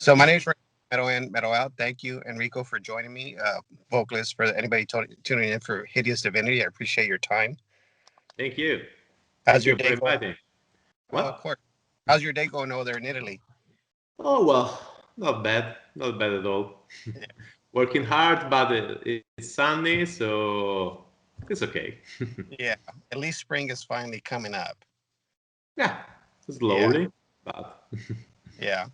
So my name is Meadow In, Meadow Out. Thank you, Enrico, for joining me. Vocalist for anybody tuning in for Hideous Divinity. I appreciate your time. Thank you. How's Thank your you for day going? inviting. Oh, of What? course. How's your day going over there in Italy? Oh, well, not bad. Not bad at all. Yeah, Working hard, but it's sunny, so it's okay. yeah. At least spring is finally coming up. Yeah, Yeah, slowly, but yeah.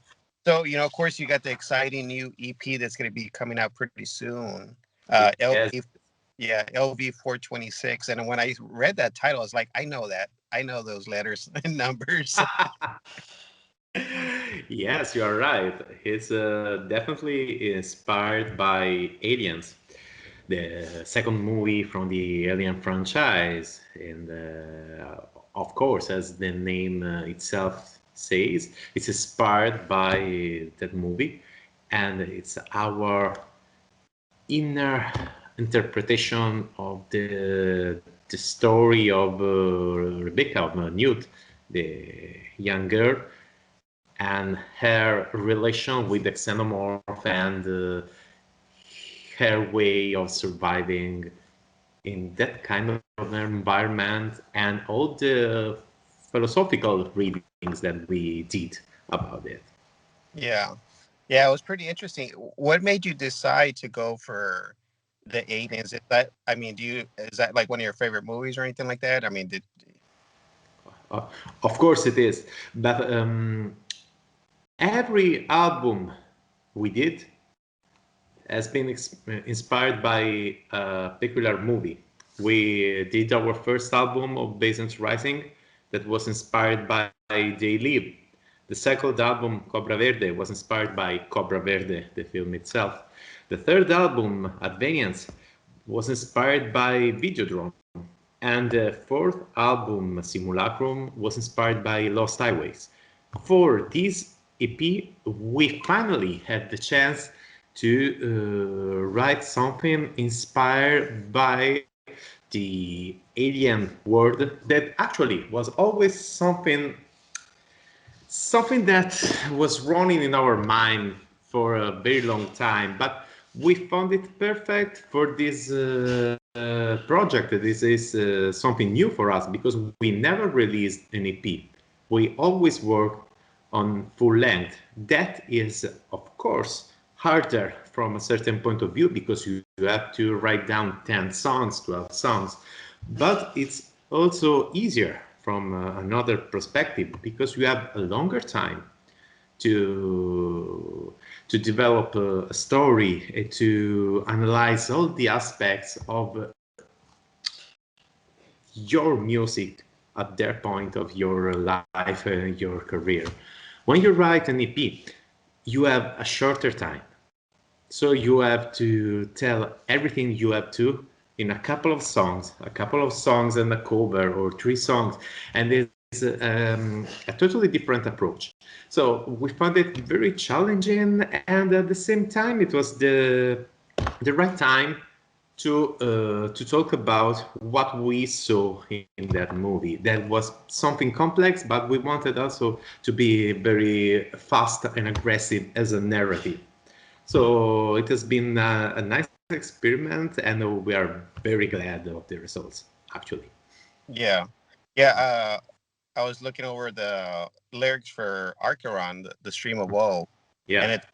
So, of course, you got the exciting new EP that's going to be coming out pretty soon. yes. LV, yeah, LV 426. And when I read that title, I was like, I know that. I know those letters and numbers. Yes, you are right. He's definitely inspired by Aliens, the second movie from the Alien franchise. And of course, as the name itself says, it's inspired by that movie. And it's our inner interpretation of the story of Rebecca, of Newt, the young girl, and her relation with the xenomorph and her way of surviving in that kind of environment, and all the philosophical readings that we did about it. Yeah. Yeah, it was pretty interesting. What made you decide to go for the aliens? Is that like one of your favorite movies or anything like that? I mean, Uh, of course it is, but every album we did has been inspired by a particular movie. We did our first album of Basins Rising that was inspired by They Live. The second album, Cobra Verde, was inspired by Cobra Verde, the film itself. The third album, Advenience, was inspired by Videodrome. And the fourth album, Simulacrum, was inspired by Lost Highways. For this EP, we finally had the chance to write something inspired by the alien world that actually was always something that was running in our mind for a very long time, but we found it perfect for this project. This is something new for us because we never released an EP. We always work on full length. That is, of course, harder from a certain point of view because you have to write down 10 songs, 12 songs, but it's also easier from another perspective because you have a longer time to develop a story, to analyze all the aspects of your music at their point of your life and your career. When you write an EP, you have a shorter time. So you have to tell everything you have to in a couple of songs and a cover or 3 songs. And it's a totally different approach. So we found it very challenging, and at the same time, it was the right time to talk about what we saw in that movie. That was something complex, but we wanted also to be very fast and aggressive as a narrative. So it has been a nice experiment, and we are very glad of the results, actually. yeah, yeah. I was looking over the lyrics for Archeron, the Stream of Woe, and Yeah. it's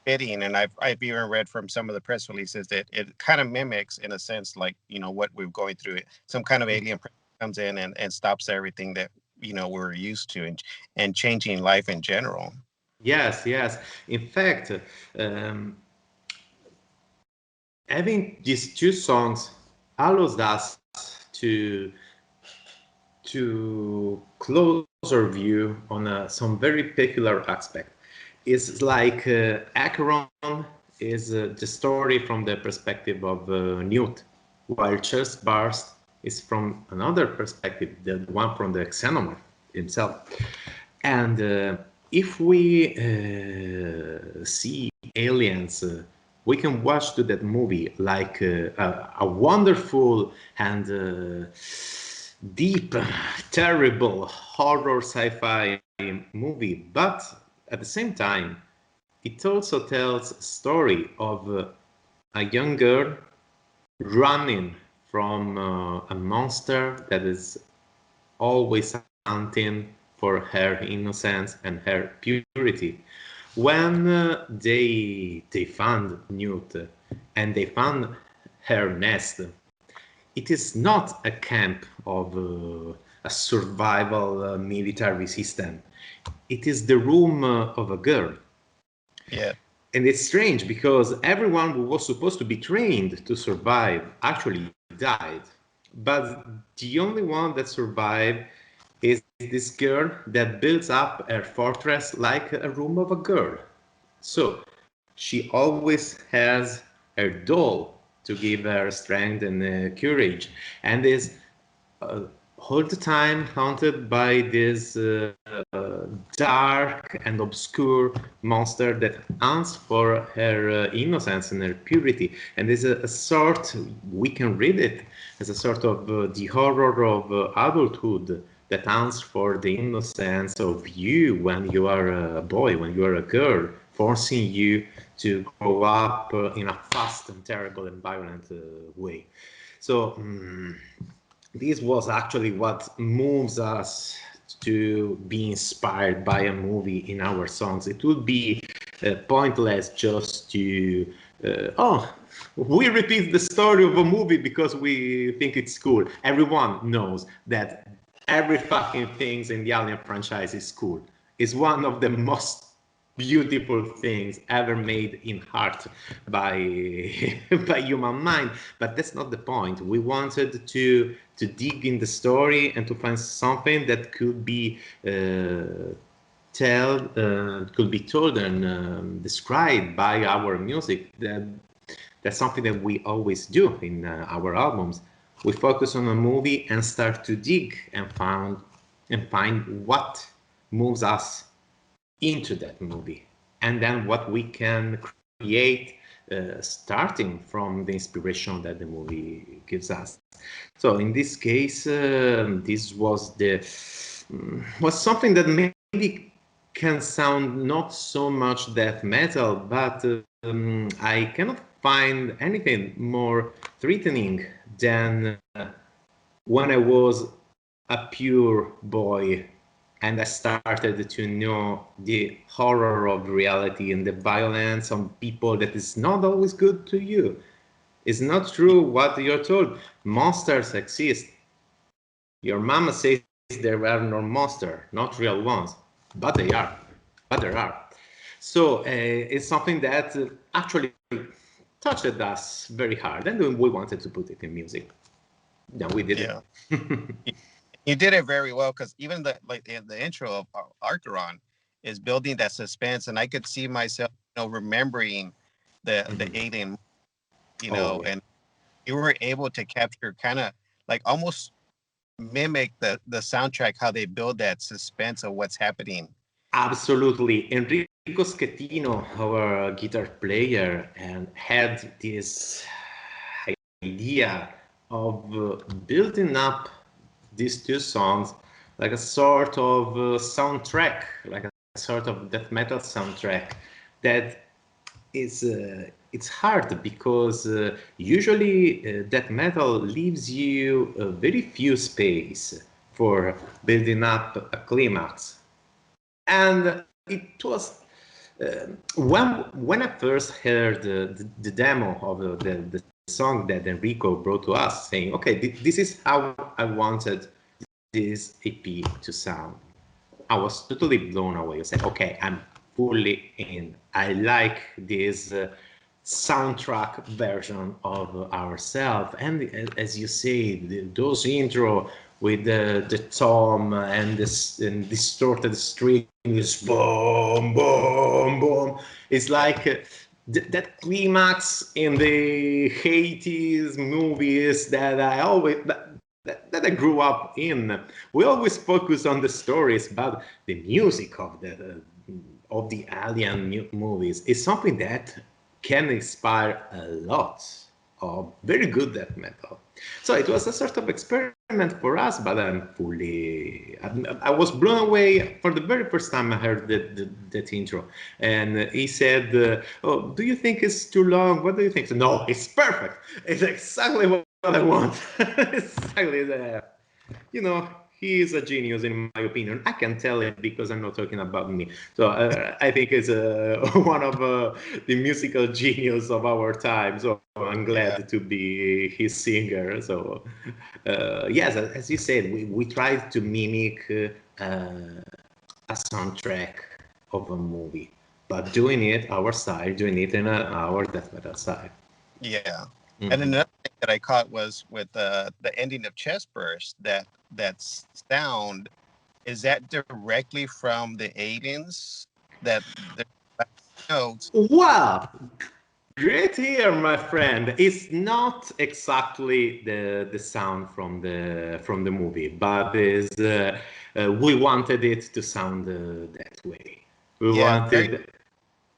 fitting. And I've even read from some of the press releases that it kind of mimics, in a sense, like what we're going through. Some kind of alien comes in and stops everything that we're used to, and changing life in general. Yes, yes. In fact, um, having these 2 songs allows us to closer view on some very peculiar aspect. It's like Acheron is the story from the perspective of Newt, while Chest Barst is from another perspective, the one from the xenomorph himself. And if we see aliens, we can watch to that movie like a wonderful and deep, terrible horror sci-fi movie, but at the same time, it also tells a story of a young girl running from a monster that is always hunting for her innocence and her purity. When they found Newt and they found her nest, it is not a camp of a survival military system. It is the room of a girl. Yeah. And it's strange because everyone who was supposed to be trained to survive actually died. But the only one that survived is this girl that builds up her fortress like a room of a girl. So she always has her doll to give her strength and courage, and is all the time haunted by this dark and obscure monster that hunts for her innocence and her purity. And there's a sort, we can read it as a sort of the horror of adulthood that hunts for the innocence of you when you are a boy, when you are a girl, forcing you to grow up in a fast and terrible and violent way. So this was actually what moves us to be inspired by a movie in our songs. It would be pointless just to, we repeat the story of a movie because we think it's cool. Everyone knows that every fucking thing in the Alien franchise is cool. It's one of the most beautiful things ever made in art by by human mind, but that's not the point. We wanted to dig in the story and to find something that could be told and described by our music. That's something that we always do in our albums. We focus on a movie and start to dig and find what moves us into that movie, and then what we can create starting from the inspiration that the movie gives us. So in this case, this was something that maybe can sound not so much death metal, but I cannot find anything more threatening than when I was a pure boy and I started to know the horror of reality and the violence on people that is not always good to you. It's not true what you're told. Monsters exist. Your mama says there are no monsters, not real ones, but they are. But there are. So it's something that actually touched us very hard, and we wanted to put it in music. Then we did it. You did it very well, because even the intro of Archeron is building that suspense, and I could see myself, remembering the alien, and you were able to capture kind of like almost mimic the soundtrack, how they build that suspense of what's happening. Absolutely. Enrico Schettino, our guitar player, and had this idea of building up these two songs like a sort of soundtrack, like a sort of death metal soundtrack that is it's hard because usually death metal leaves you very few space for building up a climax. And it was when I first heard the demo of the song that Enrico brought to us, saying, okay, this is how I wanted this EP to sound. I was totally blown away. I said, okay, I'm fully in. I like this soundtrack version of ourselves. And as you say, those intro with the tom and this and distorted strings, boom, boom, boom. It's like that climax in the 80s movies that I always that I grew up in. We always focus on the stories, but the music of the Alien movies is something that can inspire a lot of very good death metal. So it was a sort of experiment for us, but I was blown away for the very first time I heard that intro. And he said, oh, do you think it's too long? What do you think? So, no, it's perfect. It's exactly what I want. Exactly that. You know, he is a genius in my opinion. I can tell it because I'm not talking about me. So I think it's one of the musical genius of our time. So I'm glad to be his singer. So yes, as you said, we tried to mimic a soundtrack of a movie, but doing it our style, doing it in our death metal style. Yeah. And another thing that I caught was with the ending of Chest Burst, that sound, is that directly from the aliens, that the notes? Wow, great here, my friend. It's not exactly the sound from the movie, but is we wanted it to sound that way. We wanted.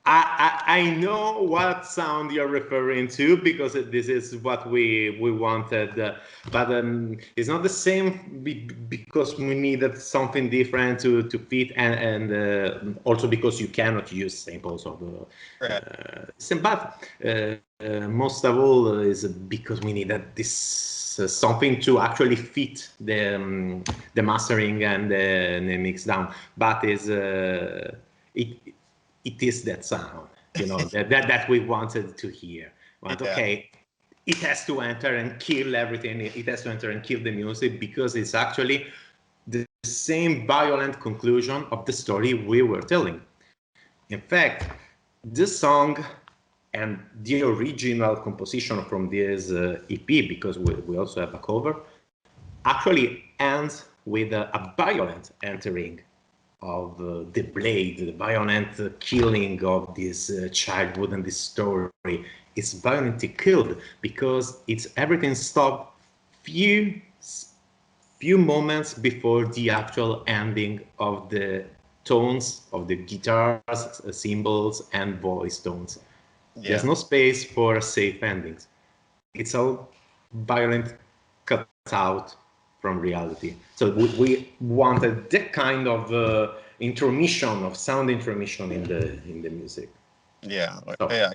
I know what sound you're referring to because this is what we wanted, but it's not the same because we needed something different to fit, and also because you cannot use samples of the same. But most of all is because we needed this something to actually fit the mastering and the mix down. But it is that sound, you know, that we wanted to hear. But okay, it has to enter and kill everything. It has to enter and kill the music because it's actually the same violent conclusion of the story we were telling. In fact, this song and the original composition from this EP, because we also have a cover, actually ends with a violent entering of the blade, the violent killing of this childhood and this story. It's violently killed because it's everything stopped few moments before the actual ending of the tones of the guitars, cymbals, and voice tones. There's no space for safe endings. It's all violent cut out from reality. So we wanted that kind of intermission, of sound intermission in the music. Yeah, yeah.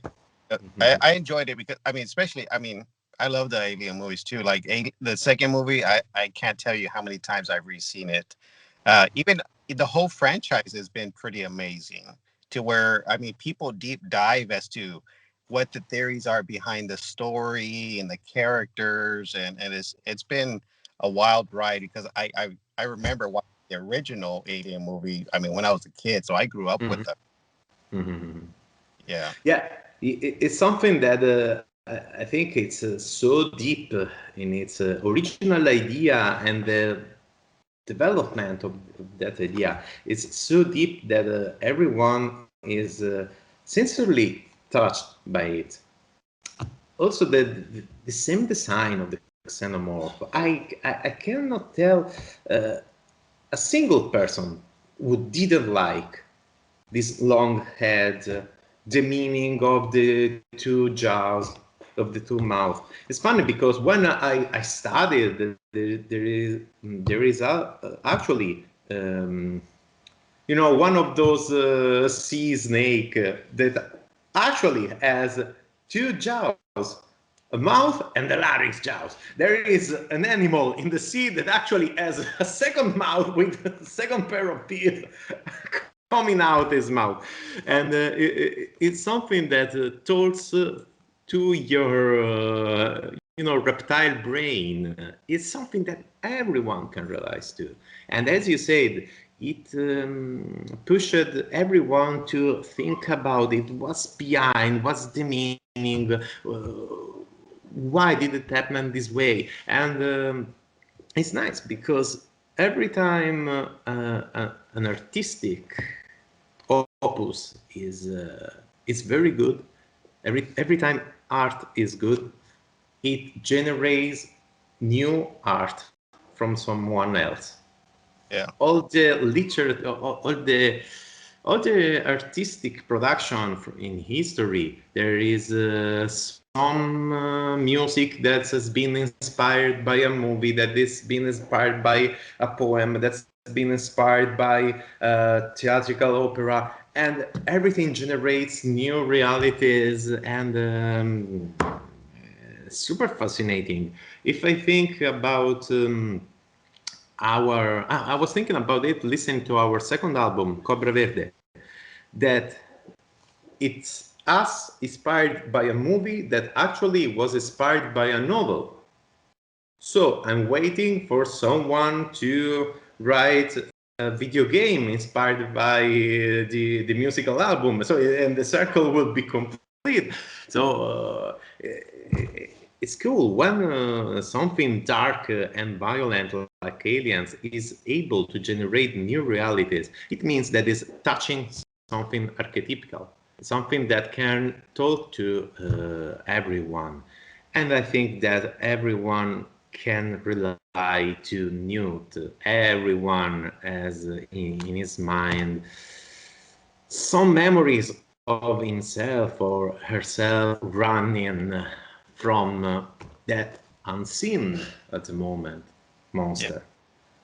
I enjoyed it because especially I love the Alien movies too. Like the second movie, I can't tell you how many times I've re-seen it. Even the whole franchise has been pretty amazing. To where people deep dive as to what the theories are behind the story and the characters, and it's been a wild ride because I remember watching the original Alien movie. When I was a kid, so I grew up with them. Yeah. Yeah, it's something that I think it's so deep in its original idea and the development of that idea. It's so deep that everyone is sincerely touched by it. Also, the same design of the xenomorph. I cannot tell a single person who didn't like this long head, the meaning of the two jaws, of the two mouths. It's funny because when I studied, there is actually one of those sea snake that actually has two jaws, a mouth and the larynx jaws. There is an animal in the sea that actually has a second mouth with a second pair of teeth coming out his mouth, and it's something that talks to your reptile brain. It's something that everyone can realize to, and as you said, it pushed everyone to think about it. What's behind? What's the meaning? Why did it happen this way? And it's nice because every time an artistic opus is very good, every time art is good, it generates new art from someone else. Yeah. All the literature, all the all the artistic production in history. There is some music that has been inspired by a movie, that is been inspired by a poem, that's been inspired by theatrical opera, and everything generates new realities and super fascinating. If I think about I was thinking about it listening to our second album, Cobra Verde, that it's us inspired by a movie that actually was inspired by a novel. So I'm waiting for someone to write a video game inspired by the musical album. So and the circle will be complete. So it's cool when something dark and violent like Aliens is able to generate new realities. It means that it's touching something archetypical, something that can talk to everyone. And I think that everyone can rely to Newt. Everyone has in his mind some memories of himself or herself running from that unseen at the moment monster.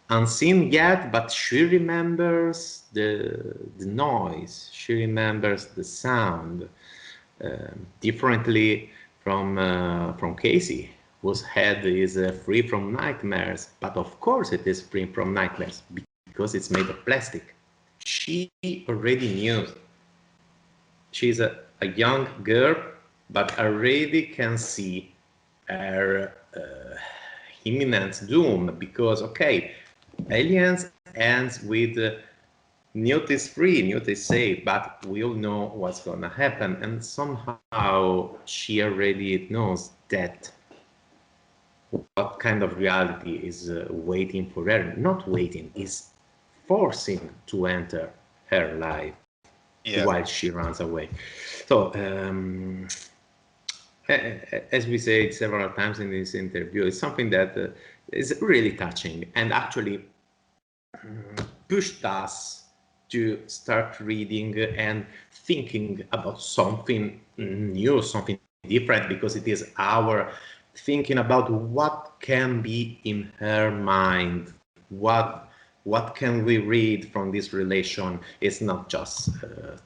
Yeah. Unseen yet, but she remembers the noise. She remembers the sound differently from Casey, whose head is free from nightmares. But of course, it is free from nightmares because it's made of plastic. She already knew. She's a young girl, but already can see her imminent doom because, okay, Aliens ends with Newt is free, Newt is safe, but we all know what's gonna happen, and somehow she already knows that what kind of reality is waiting for her. Not waiting, is forcing to enter her life while she runs away. So, as we said several times in this interview, it's something that is really touching and actually pushed us to start reading and thinking about something new, something different, because it is our thinking about what can be in her mind, what can we read from this relation. It's not just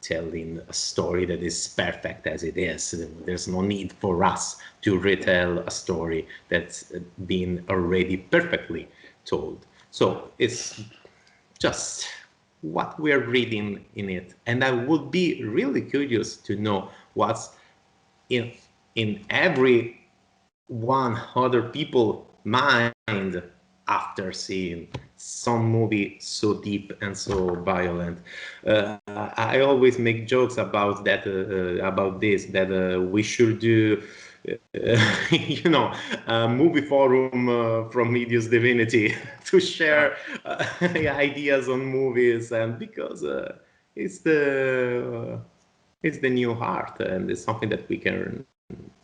telling a story that is perfect as it is. There's no need for us to retell a story that's been already perfectly told. So it's just what we're reading in it. And I would be really curious to know what's in every one other people mind after seeing some movie so deep and so violent. I always make jokes about that, about this, that we should do a movie forum from Hideous Divinity to share ideas on movies, and because it's the new art, and it's something that we can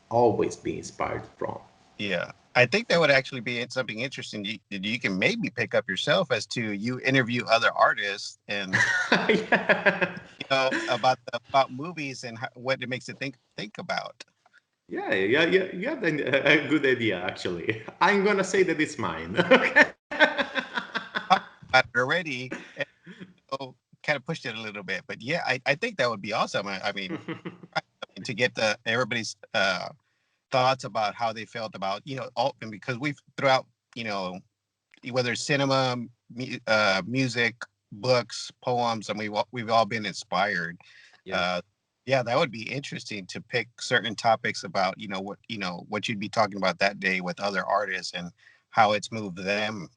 always be inspired from. Yeah, I think that would actually be something interesting you can maybe pick up yourself, as to you interview other artists and about movies and what it makes it think about. Yeah, you have a good idea, actually. I'm gonna say that it's mine. Already, kind of pushed it a little bit, but yeah, I think that would be awesome. I mean, to get everybody's thoughts about how they felt about and because we've throughout whether it's cinema, music, books, poems, and we've all been inspired. Yeah, that would be interesting to pick certain topics about what you'd be talking about that day with other artists and how it's moved them.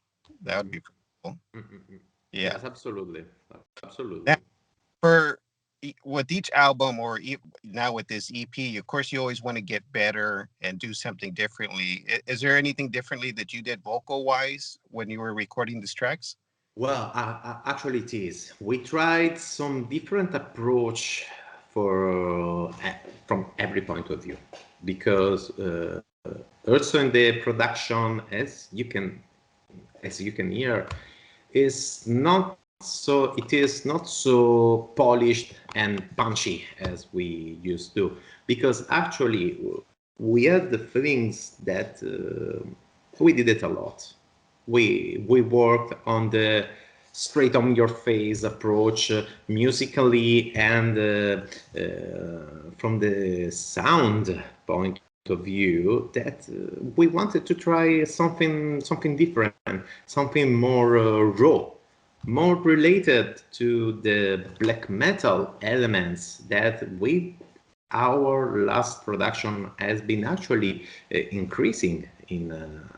That would be pretty cool. Yeah. Yes, absolutely. Now, with each album, or now with this EP, of course, you always want to get better and do something differently. Is there anything differently that you did vocal wise when you were recording these tracks? Well, actually, it is. We tried some different approach for from every point of view, because also in the production, as you can hear, is not so it is not so polished and punchy as we used to, because actually we had the feelings that we did it a lot. We worked on the straight on your face approach musically, and from the sound point of view, that we wanted to try something different, something more raw, more related to the black metal elements that our last production has been actually increasing in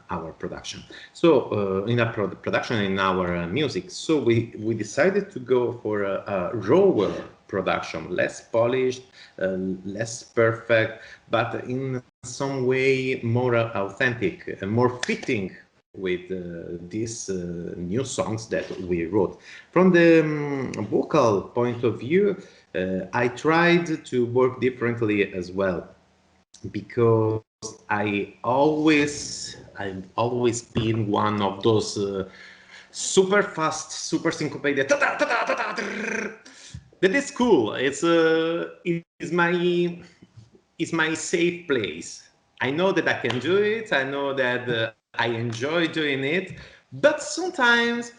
our production. So in our production, in our music. So we decided to go for a rawer production, less polished, less perfect, but in some way more authentic, more fitting with these new songs that we wrote. From the vocal point of view, I tried to work differently as well, because I've always been one of those super fast, super syncopated. That is cool. It's my safe place. I know that I can do it. I know that I enjoy doing it, but sometimes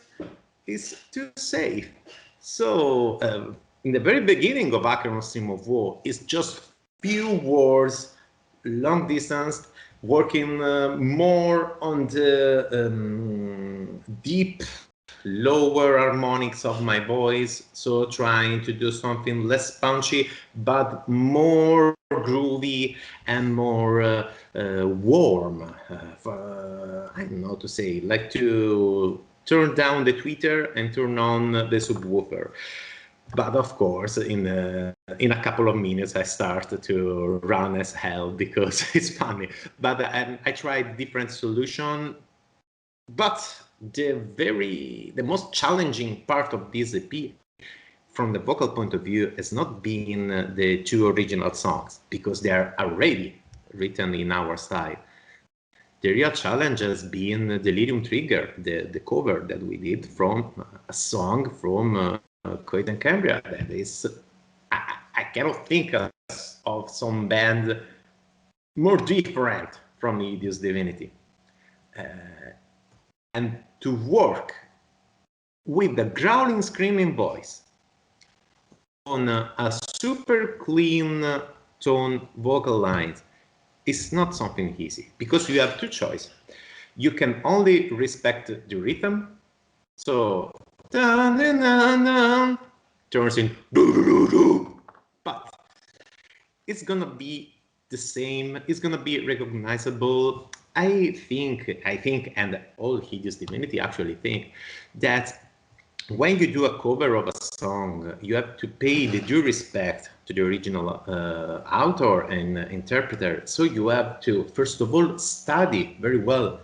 it's too safe. So in the very beginning of Acheron Stream of War, it's just few words, long distance, working more on the deep lower harmonics of my voice, so trying to do something less punchy but more groovy and more warm. I don't know how to say, like to turn down the tweeter and turn on the subwoofer. But of course, in a couple of minutes, I start to run as hell because it's funny. But I tried different solution. But the most challenging part of this EP, from the vocal point of view, has not been the two original songs, because they are already written in our style. The real challenge has been Delirium Trigger, the cover that we did from a song from Coit and Cambria. That is, I cannot think of some band more different from Hideous Divinity. And to work with the growling, screaming voice on a super clean tone vocal lines is not something easy, because you have two choices. You can only respect the rhythm, so dun, dun, dun, dun, turns in do, do, do, do. But it's gonna be the same, it's gonna be recognizable. I think, and all Hideous Divinity actually think, that when you do a cover of a song, you have to pay the due respect to the original author and interpreter. So you have to, first of all, study very well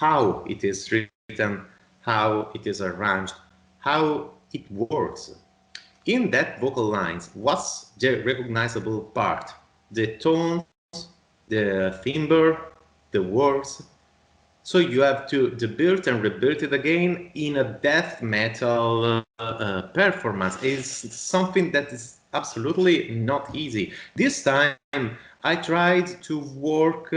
how it is written, how it is arranged, how it works. In that vocal lines, what's the recognizable part? The tones, the timbre, the words. So you have to build and rebuild it again in a death metal performance. It's something that is absolutely not easy. This time I tried to work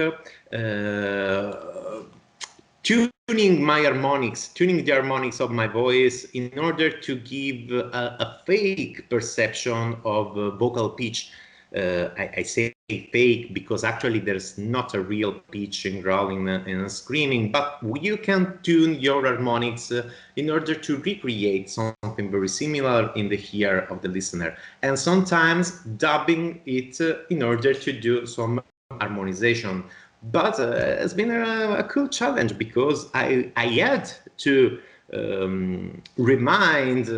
tuning my harmonics, tuning the harmonics of my voice in order to give a fake perception of vocal pitch. I say fake because actually there's not a real pitch in growling and screaming, but you can tune your harmonics in order to recreate something very similar in the ear of the listener, and sometimes dubbing it in order to do some harmonization. But it's been a cool challenge, because I had to remind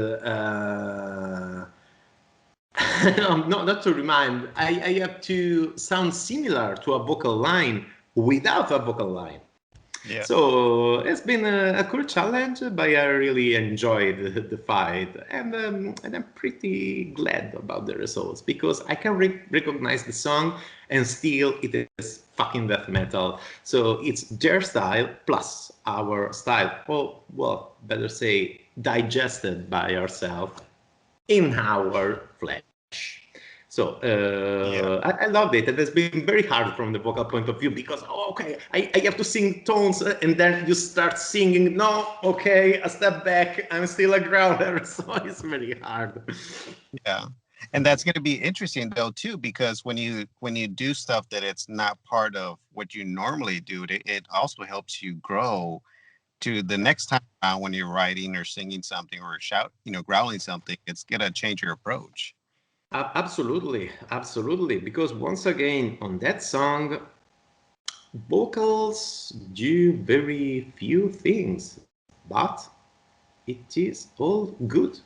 not to remind, I have to sound similar to a vocal line without a vocal line. Yeah. So it's been a cool challenge, but I really enjoyed the fight, and I'm pretty glad about the results, because I can recognize the song and still it is fucking death metal. So it's their style plus our style. Well, better say digested by ourselves in our flesh. So I loved it. It has been very hard from the vocal point of view because, okay, I have to sing tones and then you start singing. No, okay, a step back. I'm still a growler. So it's very hard. Yeah. And that's going to be interesting though too, because when you do stuff that it's not part of what you normally do, it also helps you grow to the next time around when you're writing or singing something or growling something. It's going to change your approach. Absolutely, absolutely. Because once again, on that song, vocals do very few things, but it is all good.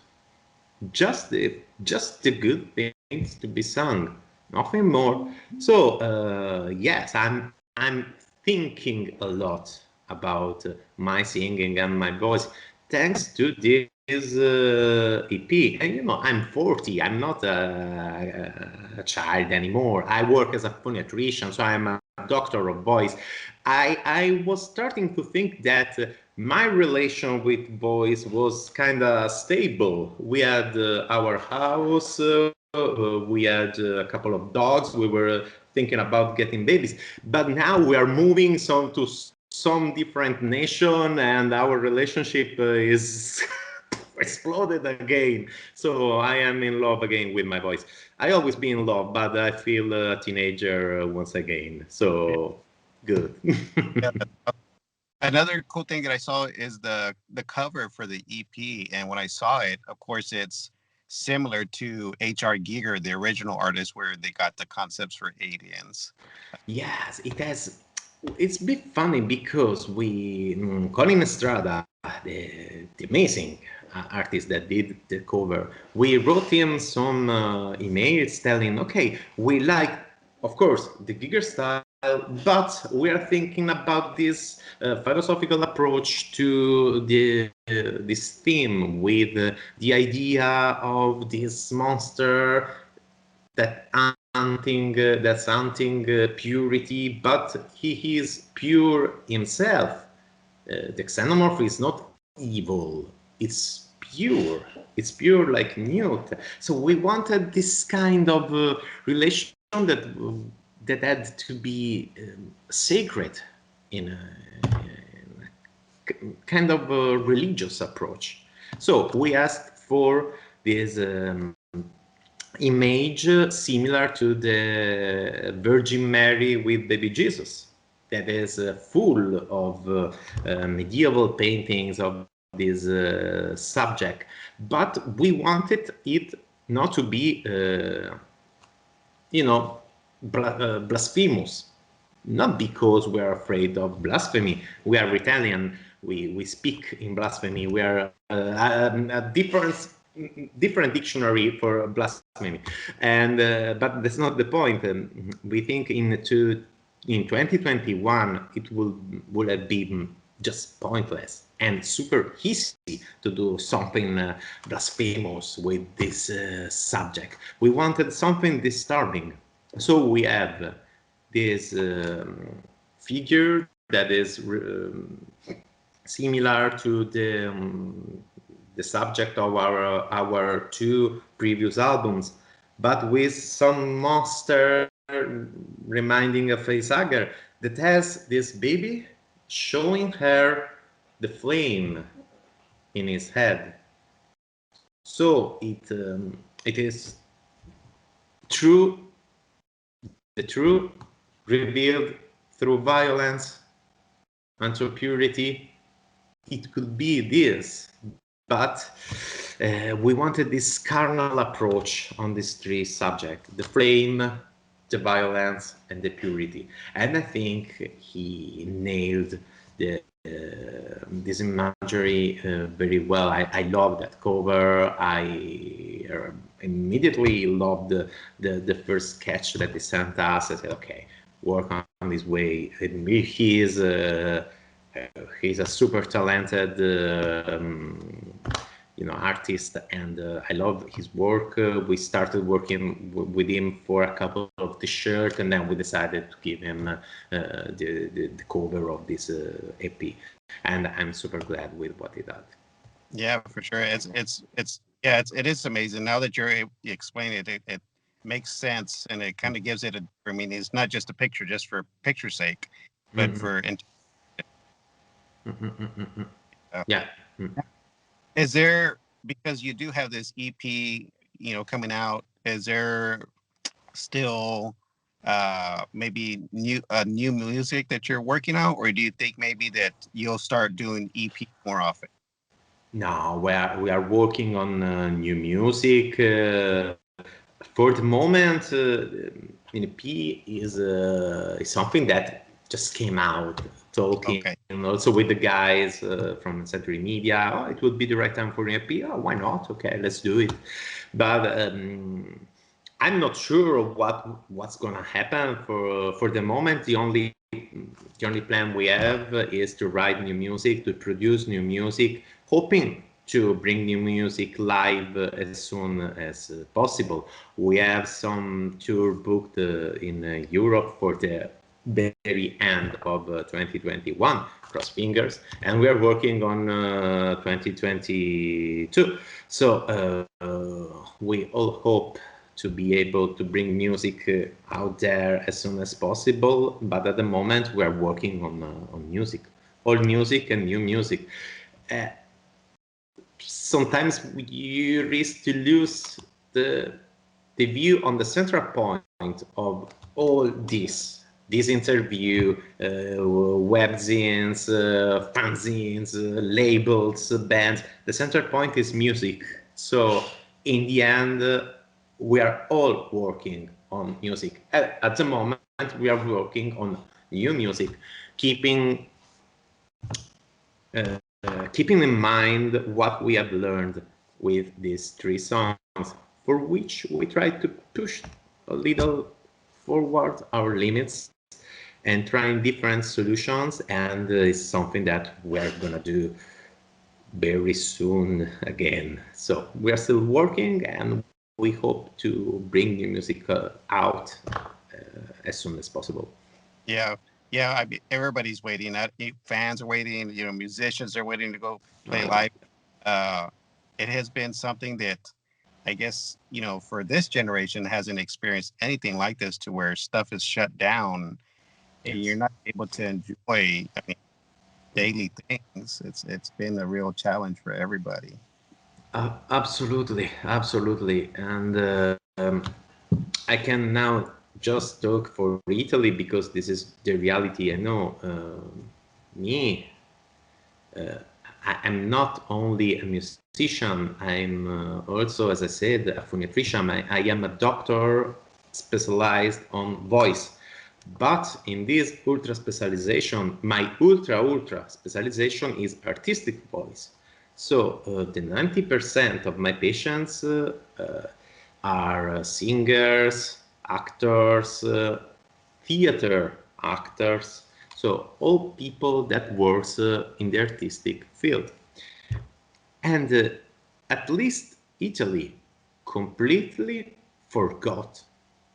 Just the good things to be sung, nothing more. So yes, I'm thinking a lot about my singing and my voice thanks to this EP. And I'm 40. I'm not a child anymore. I work as a phoniatrician, so I'm a doctor of voice. I was starting to think that my relation with voice was kind of stable. We had our house, we had a couple of dogs, we were thinking about getting babies, but now we are moving to some different nation and our relationship is exploded again. So I am in love again with my voice. I always been in love, but I feel a teenager once again. So good. Yeah. Another cool thing that I saw is the cover for the EP, and when I saw it, of course, it's similar to H.R. Giger, the original artist, where they got the concepts for aliens. Yes, it has. It's a bit funny because Colin Estrada, the amazing artist that did the cover, we wrote him some emails telling, okay, we like, of course, the Giger style, but we are thinking about this philosophical approach to this theme with the idea of this monster that's hunting purity, but he is pure himself. The xenomorph is not evil; it's pure. It's pure like Newt. So we wanted this kind of relation that had to be sacred in a kind of a religious approach. So we asked for this image similar to the Virgin Mary with baby Jesus, that is full of medieval paintings of this subject. But we wanted it not to be, blasphemous. Not because we are afraid of blasphemy. We are Italian. We speak in blasphemy. We are a different dictionary for blasphemy, and but that's not the point. We think in 2021 it would have been just pointless and super easy to do something blasphemous with this subject. We wanted something disturbing, so we have this figure that is similar to the subject of our two previous albums, but with some monster reminding a facehugger that has this baby showing her the flame in his head. So it is the truth revealed through violence and through purity. It could be this, but we wanted this carnal approach on these three subjects: the flame, the violence, and the purity. And I think he nailed this imagery very well. I love that cover. I immediately loved the first sketch that he sent us. I said, okay, work on this way. He's a super talented artist, and I love his work. We started working with him for a couple of t-shirts, and then we decided to give him the cover of this EP, and I'm super glad with what he did. Yeah, for sure. Yeah, it is amazing. Now that you explain it, it makes sense, and it kind of gives it a. I mean, it's not just a picture just for picture's sake, but Mm, for. mm, mm, mm, mm, mm. Uh, Yeah. Mm. is there, because you do have this EP, coming out? Is there still maybe new music that you're working on, or do you think maybe that you'll start doing EP more often? No, we are working on new music. For the moment, NP is something that just came out. Talking Okay. also with the guys from Century Media. Oh, it would be the right time for an EP. Oh, why not? Okay, let's do it. But I'm not sure what's gonna happen for the moment. The only plan we have is to write new music, to produce new music, hoping to bring new music live as soon as possible. We have some tour booked in Europe for the very end of 2021, cross fingers, and we are working on 2022. So we all hope to be able to bring music out there as soon as possible. But at the moment, we are working on music, old music and new music. Uh, Sometimes you risk to lose the view on the central point of all this interview, webzines, fanzines, labels, bands. The central point is music. So in the end, we are all working on music. At the moment, we are working on new music, keeping keeping in mind what we have learned with these three songs, for which we try to push a little forward our limits and trying different solutions. And it's something that we're gonna do very soon again. So we are still working, and we hope to bring new music out as soon as possible. Yeah, yeah. Everybody's waiting. Fans are waiting. Musicians are waiting to go play live. Uh, it has been something that I guess for this generation hasn't experienced anything like this, to where stuff is shut down and you're Yes. not able to enjoy. I mean, daily things. It's been a real challenge for everybody. Absolutely, absolutely. And I can now just talk for Italy because this is the reality. I know me, I'm not only a musician, I'm also, as I said, a phoniatrician. I am a doctor specialized on voice. But in this ultra specialization, my ultra specialization is artistic voice. So the 90% of my patients are singers, actors, theater actors, so all people that works in the artistic field. And at least Italy completely forgot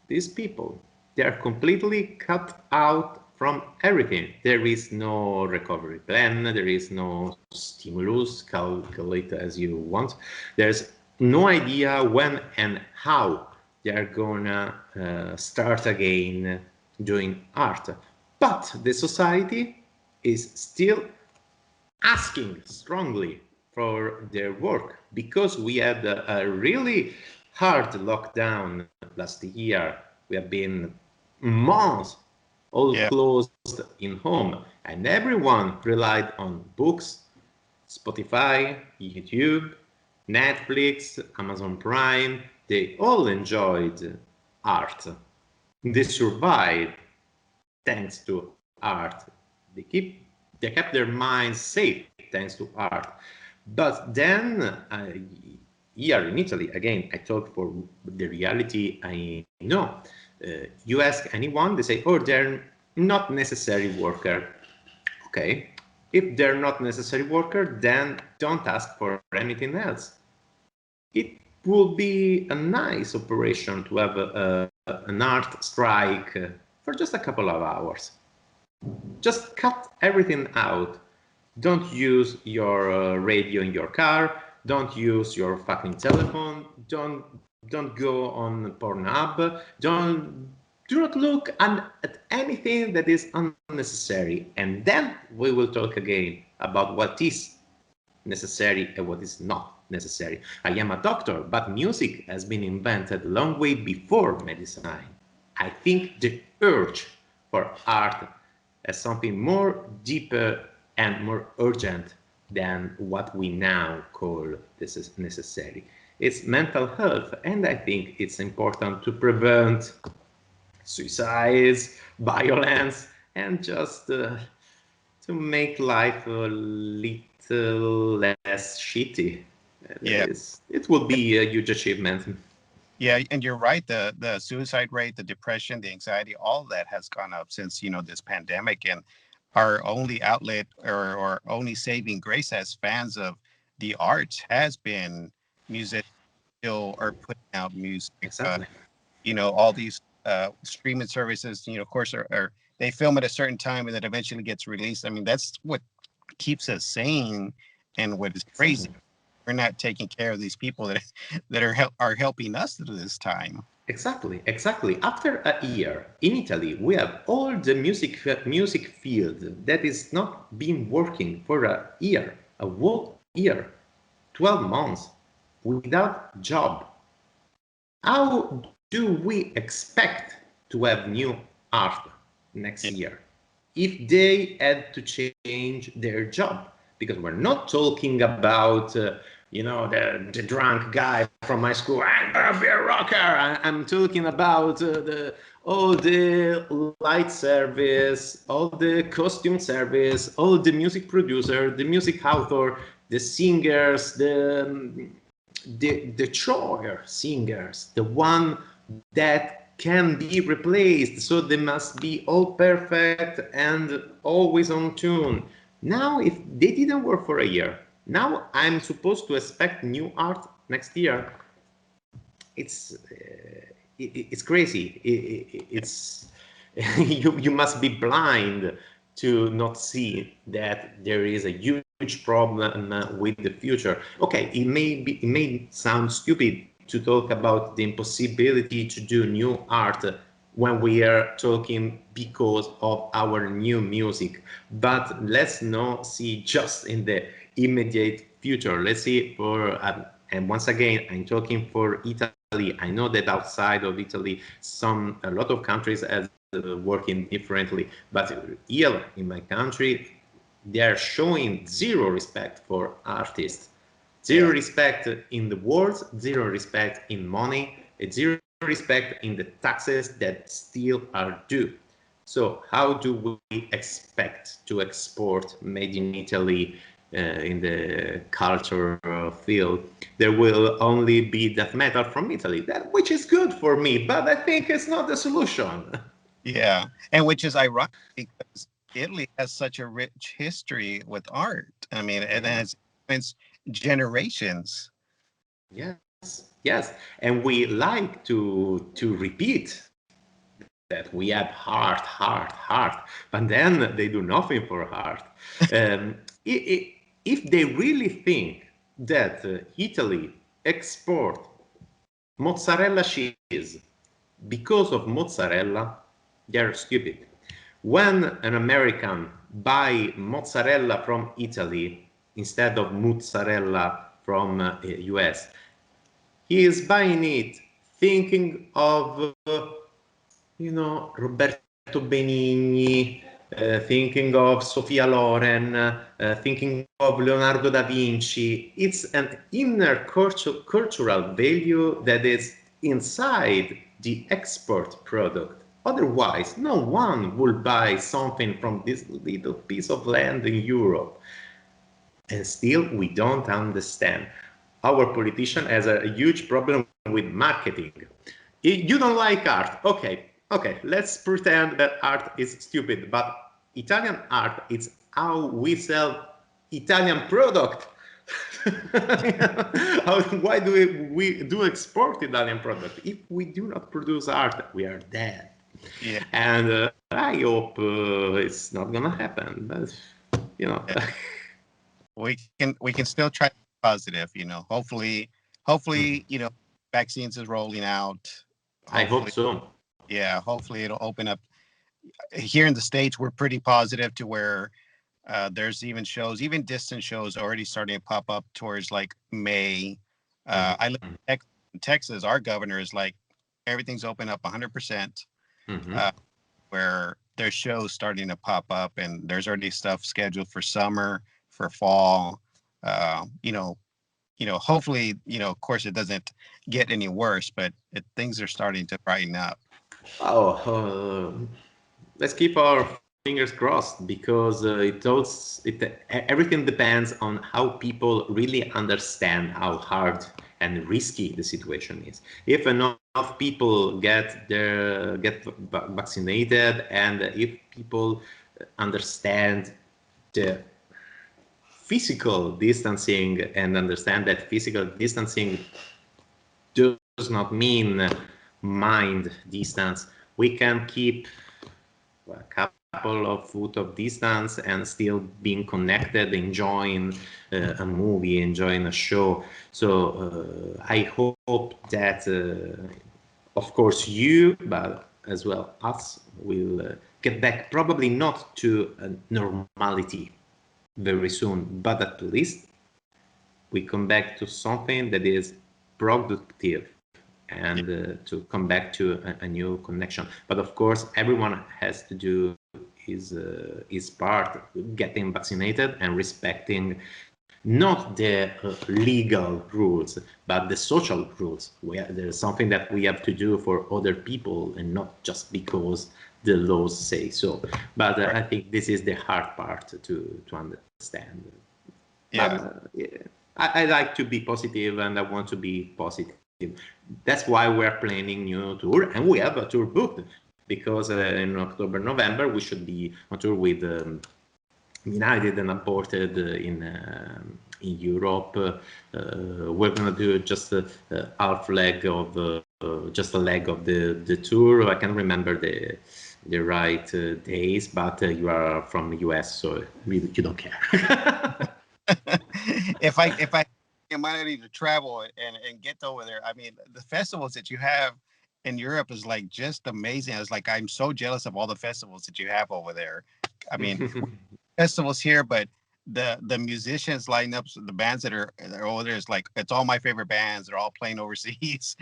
these people. They are completely cut out from everything. There is no recovery plan, there is no stimulus, calculate as you want. There's no idea when and how they are gonna start again doing art. But the society is still asking strongly for their work because we had a really hard lockdown last year. We have been months all Yeah, closed in home, and everyone relied on books, Spotify, YouTube, Netflix, Amazon Prime. They all enjoyed art. They survived thanks to art. They kept their minds safe thanks to art. But then here in Italy, again, I talk for the reality I know. You ask anyone, they say, "Oh, they're not necessary worker." Okay, if they're not necessary worker, then don't ask for anything else. It would be a nice operation to have an art strike for just a couple of hours. Just cut everything out. Don't use your radio in your car. Don't use your fucking telephone. Don't go on Pornhub. Do not look at anything that is unnecessary. And then we will talk again about what is necessary and what is not necessary. I am a doctor, but music has been invented a long way before medicine. I think the urge for art as something more deeper and more urgent than what we now call this is necessary. It's mental health, and I think it's important to prevent suicides, violence, and just to make life a little less shitty. Yeah. It will be a huge achievement. Yeah, and you're right. The suicide rate, the depression, the anxiety, all of that has gone up since, this pandemic. And our only outlet or only saving grace as fans of the arts has been music still or putting out music. Exactly. All these streaming services, of course, are they film at a certain time and then eventually gets released. I mean, that's what keeps us sane. And what is crazy, Exactly. we're not taking care of these people that are helping us through this time. Exactly, exactly. After a year in Italy, we have all the music field that is not been working for a year, a whole year, 12 months without job. How do we expect to have new art next Yeah. year if they had to change their job? Because we're not talking about the drunk guy from my school. I'm gonna be a rocker. I'm talking about all the light service, all the costume service, all the music producer, the music author, the singers, the choir singers, the one that can be replaced, so they must be all perfect and always on tune. Now, if they didn't work for a year, now I'm supposed to expect new art next year. It's crazy. It's you must be blind to not see that there is a huge problem with the future. Okay, it may sound stupid to talk about the impossibility to do new art when we are talking because of our new music, but let's not see just in the immediate future. Let's see for and once again, I'm talking for Italy. I know that outside of Italy, a lot of countries are working differently, but here in my country, they are showing zero respect for artists, zero respect in the words, zero respect in money, and zero respect in the taxes that still are due. So how do we expect to export made in Italy in the culture field? There will only be death metal from Italy, which is good for me, but I think it's not the solution. Yeah, and which is ironic because Italy has such a rich history with art. I mean, it Yeah. has influenced generations. Yes, yes, and we like to repeat that we have heart, but then they do nothing for heart. If they really think that Italy export mozzarella cheese because of mozzarella, they're stupid. When an American buy mozzarella from Italy instead of mozzarella from US, he is buying it thinking of Roberto Benigni, thinking of Sophia Loren, thinking of Leonardo da Vinci. It's an inner cultural value that is inside the export product. Otherwise, no one will buy something from this little piece of land in Europe. And still, we don't understand. Our politician has a huge problem with marketing. You don't like art, okay, let's pretend that art is stupid, but Italian art is how we sell Italian product. Why do we do export Italian product? If we do not produce art, we are dead. Yeah, And I hope it's not gonna happen, but you know. yeah. we can still try to be positive. Hopefully, vaccines is rolling out. I hope Hopefully, so. yeah. Hopefully, it'll open up. Here in the States, we're pretty positive to where there's even shows, even distant shows, already starting to pop up towards like May. I live Mhm. in Texas. Our governor is like everything's open up 100%. Mhm. Uh, where there's shows starting to pop up, and there's already stuff scheduled for summer, for fall. Uh, you know, hopefully, of course, it doesn't get any worse, but things are starting to brighten up. Oh, let's keep our fingers crossed because everything depends on how people really understand how hard and risky the situation is. If enough people get vaccinated, and if people understand the physical distancing and understand that physical distancing does not mean mind distance, we can keep a couple of foot of distance and still being connected, enjoying a movie, enjoying a show. So I hope that, of course, you, but as well us, will get back, probably not to a normality very soon, but at least we come back to something that is productive, Yeah, and to come back to a new connection. But of course, everyone has to do his part, getting vaccinated and respecting not the legal rules, but the social rules. There's something that we have to do for other people, and not just because the laws say so. But right. I think this is the hard part to understand. But Yeah, yeah, I like to be positive, and I want to be positive. That's why we're planning new tour, and we have a tour booked, because in October, November we should be on tour with United and Aborted in Europe. We're gonna do just a half leg of just a leg of the tour. I can't remember the right days, but you are from the US, so really you don't care. if I am money to travel and get over there, I mean, the festivals that you have in Europe is like just amazing. It's like I'm so jealous of all the festivals that you have over there. I mean, festivals here, but the musicians lineups, the bands that are over there is like it's all my favorite bands. They're all playing overseas.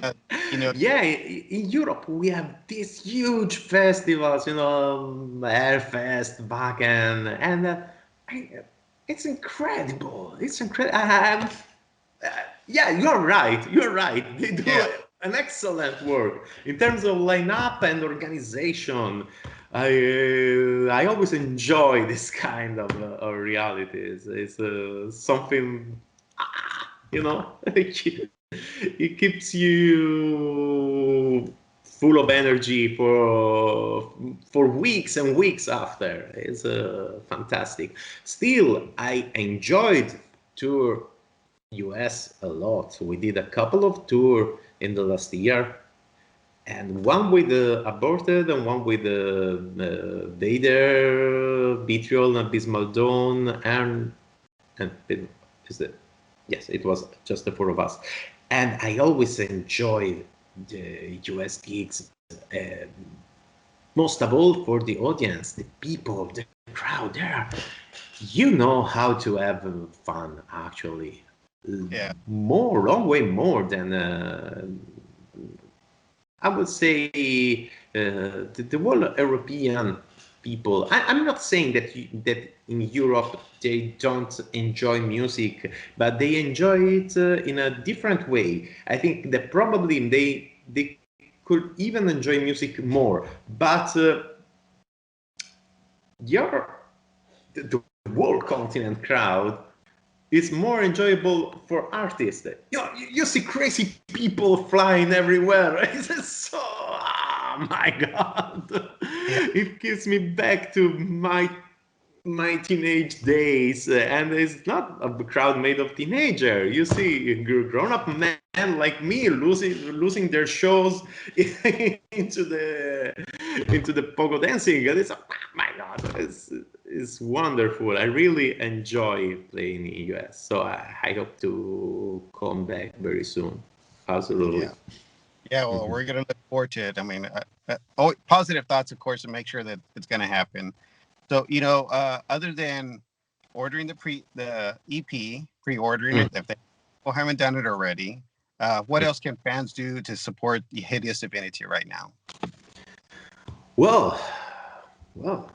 uh, you know, Yeah, in Europe we have these huge festivals, Airfest, Wacken, and I- it's incredible. It's incredible. Yeah, you're right. You're right. They do yeah, an excellent work in terms of lineup and organization. I always enjoy this kind of realities. It's something, you know. It keeps you full of energy for weeks and weeks after. It's fantastic. Still, I enjoyed tour US a lot. We did a couple of tour in the last year, and one with Aborted, and one with Vader, Vitriol, and Abysmal Dawn, and is it? Yes, it was just the four of us. And I always enjoyed the US gigs, most of all for the audience, the people, the crowd there. You know how to have fun, actually. yeah, More, long way more than I would say the whole European people. I'm not saying that in Europe they don't enjoy music, but they enjoy it in a different way. I think that probably they could even enjoy music more, but your the whole continent crowd is more enjoyable for artists. You see crazy people flying everywhere. It's just so, oh my God. yeah, It gives me back to my teenage days, and it's not a crowd made of teenager. You see grown-up men like me losing their shows into the pogo dancing, and it's, oh my God, is wonderful. I really enjoy playing in US. So I hope to come back very soon. Absolutely. Yeah. Yeah, well, we're gonna look forward to it. I mean, oh, positive thoughts, of course, to make sure that it's gonna happen. So, other than ordering the EP, pre-ordering Mm. it, if they haven't done it already, what else can fans do to support the Hideous Divinity right now? Well, well,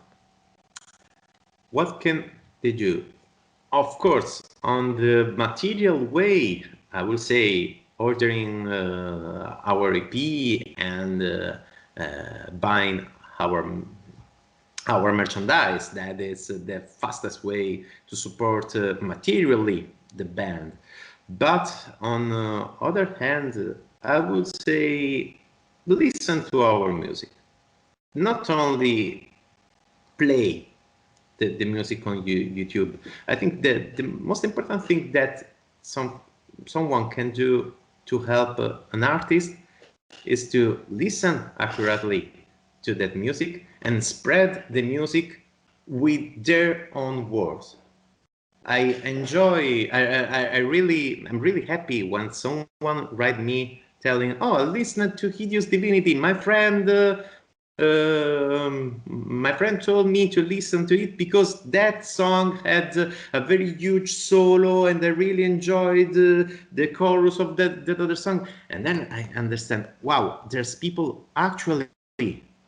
what can they do? Of course, on the material way, I will say ordering our EP and buying our our merchandise. That is the fastest way to support materially the band. But on the other hand, I would say listen to our music. Not only play the music on YouTube. I think that the most important thing that someone can do to help an artist is to listen accurately to that music and spread the music with their own words. I'm really happy when someone write me telling, "Oh, I listened to Hideous Divinity. My friend told me to listen to it because that song had a very huge solo, and I really enjoyed the chorus of that other song." And then I understand, wow, there's people actually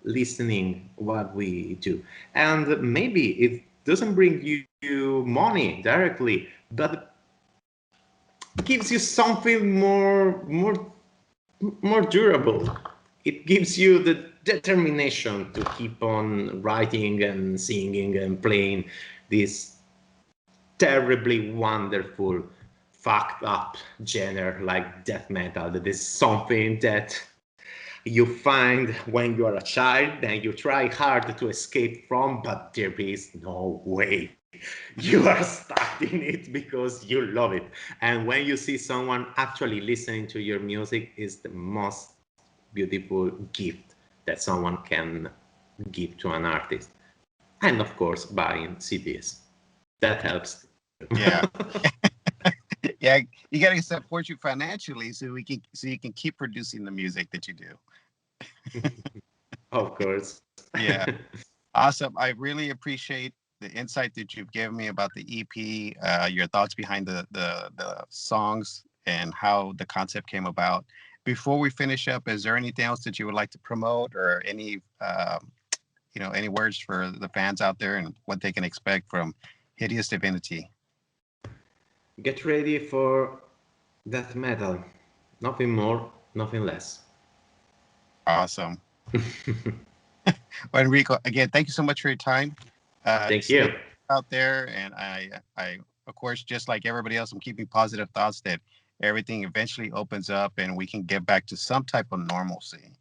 listening what we do, and maybe it doesn't bring you money directly, but gives you something more durable. It gives you the determination to keep on writing and singing and playing this terribly wonderful, fucked up genre like death metal. That is something that you find when you are a child and you try hard to escape from, but there is no way. You are stuck in it because you love it. And when you see someone actually listening to your music, is the most beautiful gift that someone can give to an artist. And of course, buying CDs. That helps. Yeah. Yeah, you got to support you financially so you can keep producing the music that you do. Of course. Yeah. Awesome. I really appreciate the insight that you've given me about the EP, your thoughts behind the songs and how the concept came about. Before we finish up, is there anything else that you would like to promote, or any words for the fans out there and what they can expect from Hideous Divinity? Get ready for death metal. Nothing more, nothing less. Awesome. Well, Enrico, again, thank you so much for your time. Thank Stay you. out there, and of course, just like everybody else, I'm keeping positive thoughts that everything eventually opens up and we can get back to some type of normalcy.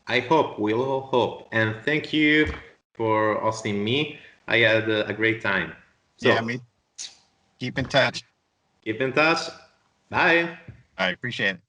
I hope, we all hope. And thank you for hosting me. I had a great time. Yeah, I So mean, keep in touch. keep in touch. Bye. I appreciate it.